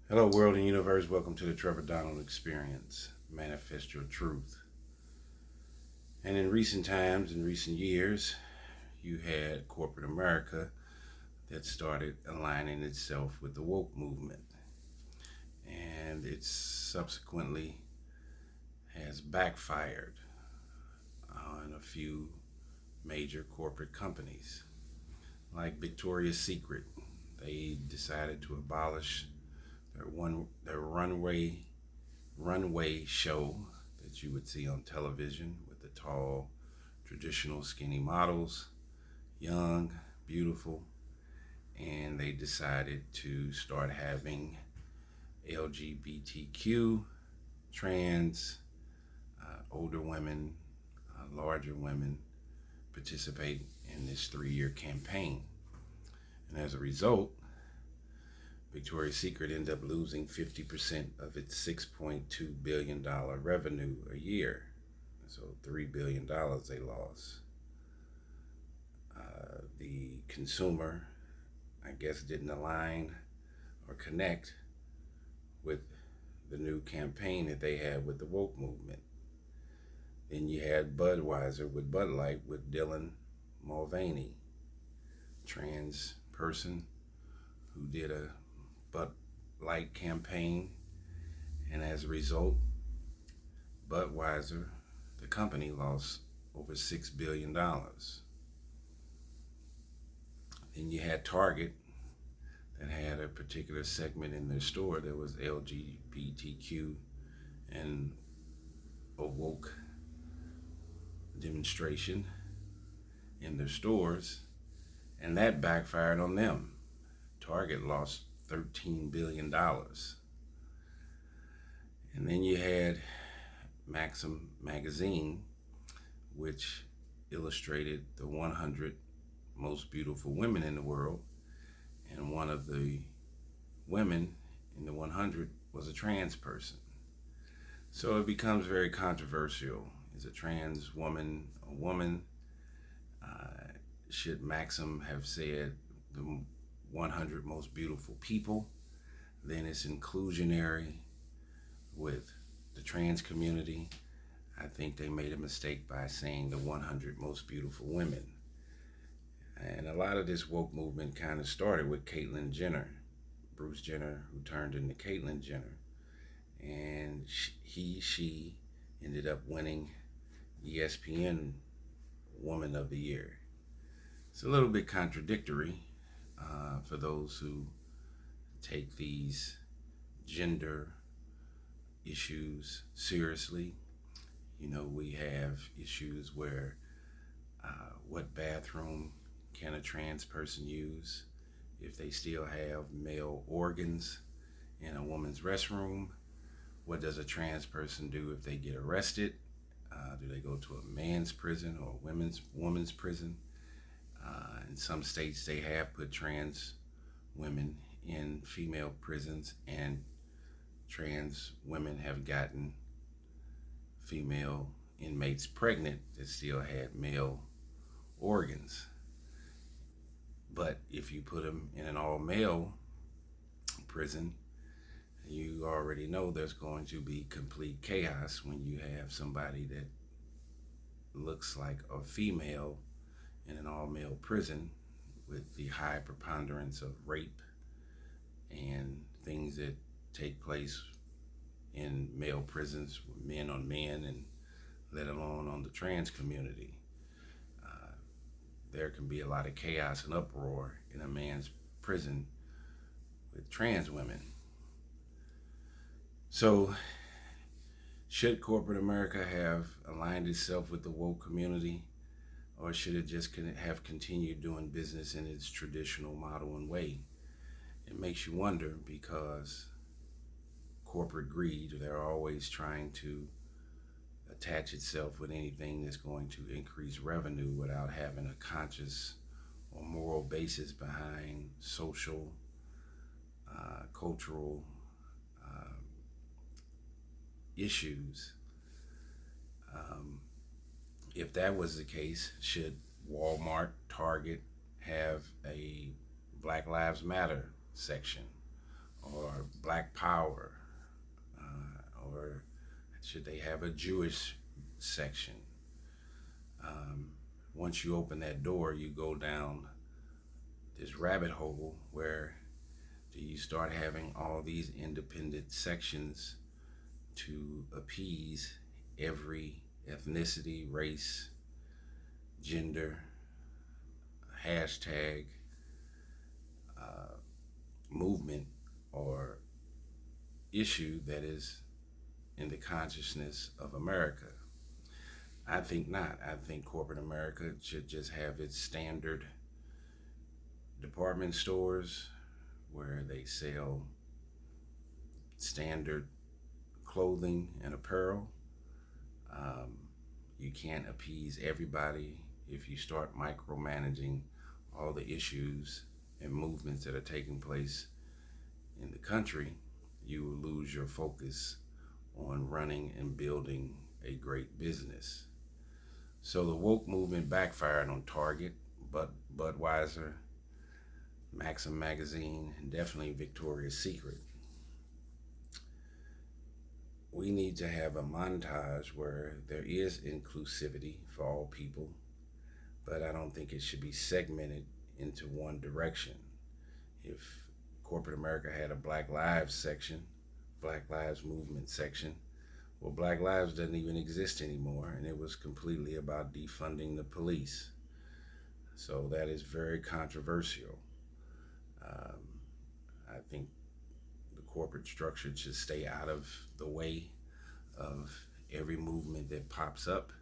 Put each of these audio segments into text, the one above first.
Hello, world and universe. Welcome to the Trevor Donald Experience. Manifest your truth. And in recent times, in recent years, you had corporate America that started aligning itself with the woke movement. And it subsequently has backfired on a few major corporate companies. Like Victoria's Secret, they decided to abolish their runway show that you would see on television with the tall, traditional skinny models, young, beautiful, and they decided to start having LGBTQ, trans, older women, larger women participate in this 3 year campaign. And as a result, Victoria's Secret ended up losing 50% of its $6.2 billion revenue a year. So $3 billion they lost. The consumer, I guess, didn't align or connect with the new campaign that they had with the woke movement. Then you had Budweiser with Bud Light with Dylan Mulvaney, trans person who did a Bud Light campaign, and as a result, Budweiser, the company, lost over $6 billion. Then you had Target that had a particular segment in their store that was LGBTQ and a woke demonstration in their stores, and that backfired on them. Target lost $13 billion. And then you had Maxim magazine, which illustrated the 100 most beautiful women in the world, and one of the women in the 100 was a trans person. So it becomes very controversial. Is a trans woman a woman? Should Maxim have said the 100 most beautiful people? Then it's inclusionary with the trans community. I think they made a mistake by saying the 100 most beautiful women. And a lot of this woke movement kind of started with Caitlyn Jenner, Bruce Jenner, who turned into Caitlyn Jenner. And she ended up winning ESPN Woman of the Year. It's a little bit contradictory for those who take these gender issues seriously. You know, we have issues where what bathroom can a trans person use if they still have male organs in a woman's restroom? What does a trans person do if they get arrested? Do they go to a man's prison or a woman's prison? In some states, they have put trans women in female prisons, and trans women have gotten female inmates pregnant that still had male organs. But if you put them in an all-male prison, you already know there's going to be complete chaos when you have somebody that looks like a female in an all-male prison with the high preponderance of rape and things that take place in male prisons with men on men, and let alone on the trans community. There can be a lot of chaos and uproar in a man's prison with trans women. So, should corporate America have aligned itself with the woke community, or should it just have continued doing business in its traditional model and way? It makes you wonder, because corporate greed, they're always trying to attach itself with anything that's going to increase revenue without having a conscious or moral basis behind social, cultural issues. If that was the case, should Walmart, Target have a Black Lives Matter section or Black Black Power, or should they have a Jewish section? Once you open that door, you go down this rabbit hole where do you start having all these independent sections to appease every ethnicity, race, gender, hashtag, movement, or issue that is in the consciousness of America? I think not. I think corporate America should just have its standard department stores where they sell standard clothing and apparel. You can't appease everybody if you start micromanaging all the issues and movements that are taking place in the country. You will lose your focus on running and building a great business. So the woke movement backfired on Target, Budweiser, Maxim Magazine, and definitely Victoria's Secret. We need to have a montage where there is inclusivity for all people, but I don't think it should be segmented into one direction. If corporate America had a Black Lives section, Black Lives Movement section, well, Black Lives doesn't even exist anymore, and it was completely about defunding the police. So that is very controversial. I think the corporate structure should stay out of the way of every movement that pops up.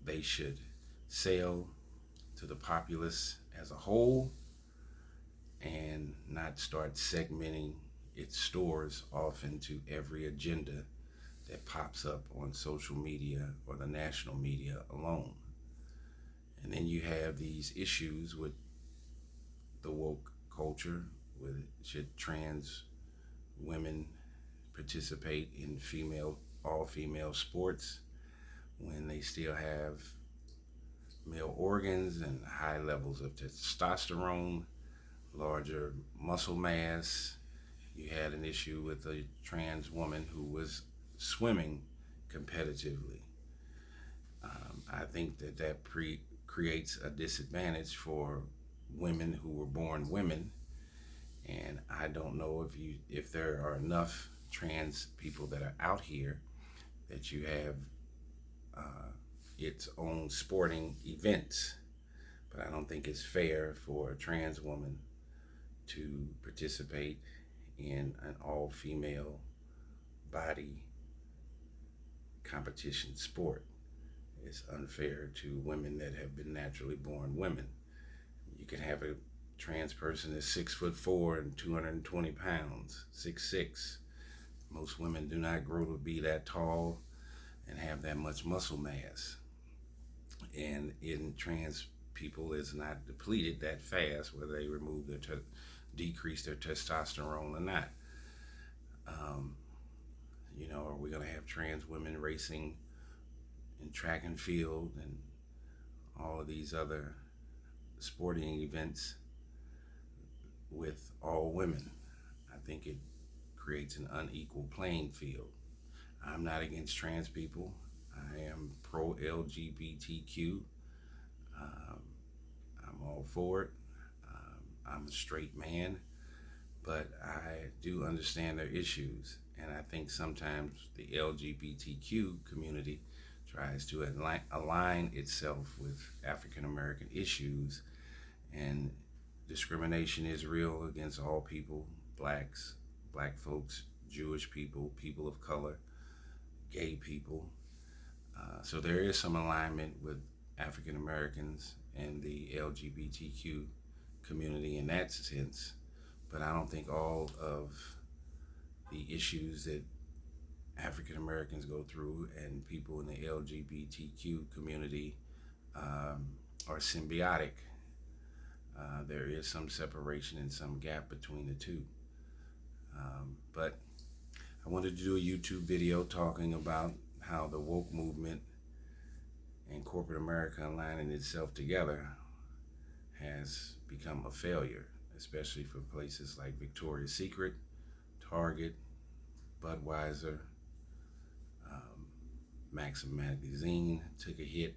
They should sell to the populace as a whole and not start segmenting its stores off into every agenda that pops up on social media or the national media alone. And then you have these issues with the woke culture. Should trans women participate in all female sports when they still have male organs and high levels of testosterone, larger muscle mass? You had an issue with a trans woman who was swimming competitively. I think that creates a disadvantage for women who were born women, and I don't know if there are enough trans people that are out here that you have its own sporting events. But I don't think it's fair for a trans woman to participate in an all-female body competition sport. It's unfair to women that have been naturally born women. You can have a trans person that's 6'4" and 220 pounds, 6'6". Most women do not grow to be that tall and have that much muscle mass. And in trans people, it's not depleted that fast, whether they decrease their testosterone or not. Are we going to have trans women racing in track and field and all of these other sporting events with all women? I think it creates an unequal playing field. I'm not against trans people. I am pro LGBTQ. I'm all for it. I'm a straight man, but I do understand their issues. And I think sometimes the LGBTQ community tries to align itself with African American issues, and discrimination is real against all people: blacks, black folks, Jewish people, people of color, gay people. So there is some alignment with African Americans and the LGBTQ community in that sense, but I don't think all of the issues that African Americans go through and people in the LGBTQ community are symbiotic. There is some separation and some gap between the two. But I wanted to do a YouTube video talking about how the woke movement and corporate America aligning itself together has become a failure. especially for places like Victoria's Secret, Target, Budweiser, Maxim Magazine took a hit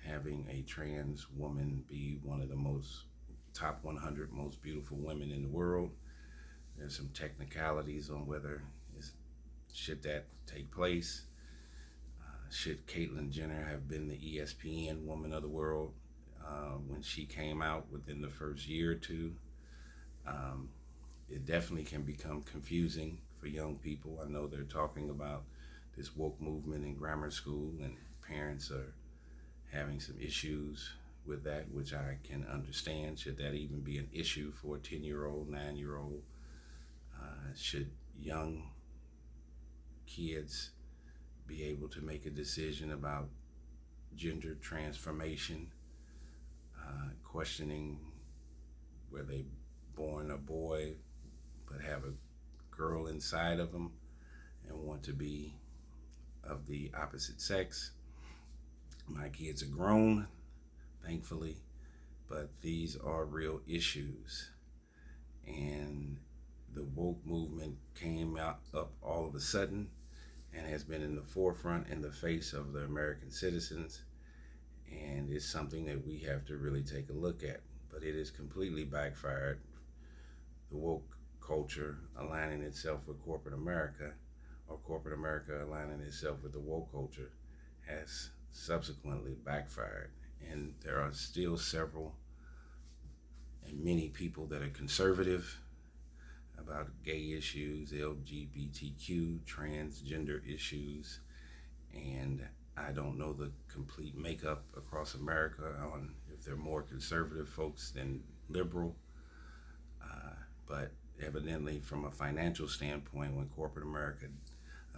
having a trans woman be one of the top 100 most beautiful women in the world. There's some technicalities on whether should that take place. Should Caitlyn Jenner have been the ESPN Woman of the World when she came out within the first year or two? It definitely can become confusing for young people. I know they're talking about this woke movement in grammar school, and parents are having some issues with that, which I can understand. Should that even be an issue for a 10-year-old, 9-year-old? Should young kids be able to make a decision about gender transformation, questioning were they born a boy but have a girl inside of them and want to be of the opposite sex? My kids are grown, thankfully, but these are real issues. And the woke movement came up all of a sudden and has been in the forefront in the face of the American citizens. And it's something that we have to really take a look at. But it is completely backfired. The woke culture aligning itself with corporate America, or corporate America aligning itself with the woke culture, has subsequently backfired. And there are still several and many people that are conservative about gay issues, LGBTQ, transgender issues, and I don't know the complete makeup across America on if they're more conservative folks than liberal, but evidently from a financial standpoint, when corporate America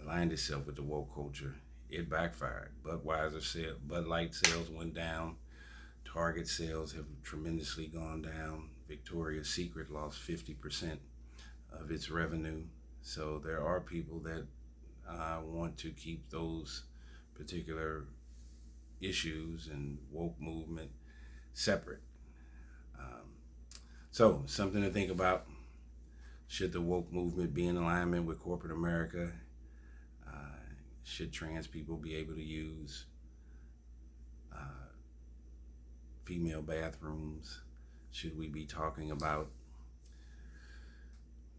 aligned itself with the woke culture, it backfired. Bud Light sales went down. Target sales have tremendously gone down. Victoria's Secret lost 50% of its revenue. So there are people that want to keep those particular issues and woke movement separate. So something to think about. Should the woke movement be in alignment with corporate America? Should trans people be able to use female bathrooms? Should we be talking about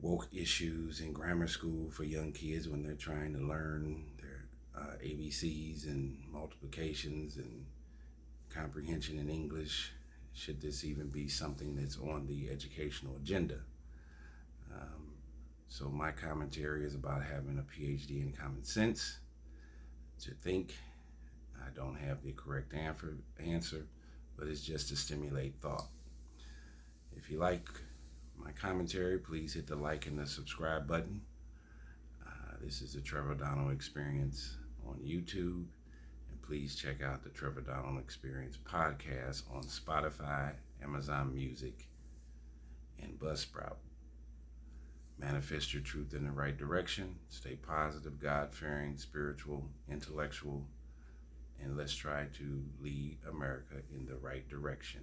woke issues in grammar school for young kids when they're trying to learn their ABCs and multiplications and comprehension in English? Should this even be something that's on the educational agenda? So my commentary is about having a PhD in common sense to think. I don't have the correct answer, but it's just to stimulate thought. If you like my commentary, please hit the like and the subscribe button. This is the Trevor Donald Experience on YouTube, and please check out the Trevor Donald Experience podcast on Spotify, Amazon Music, and Buzzsprout. Manifest your truth in the right direction. Stay positive, God-fearing, spiritual, intellectual, and let's try to lead America in the right direction.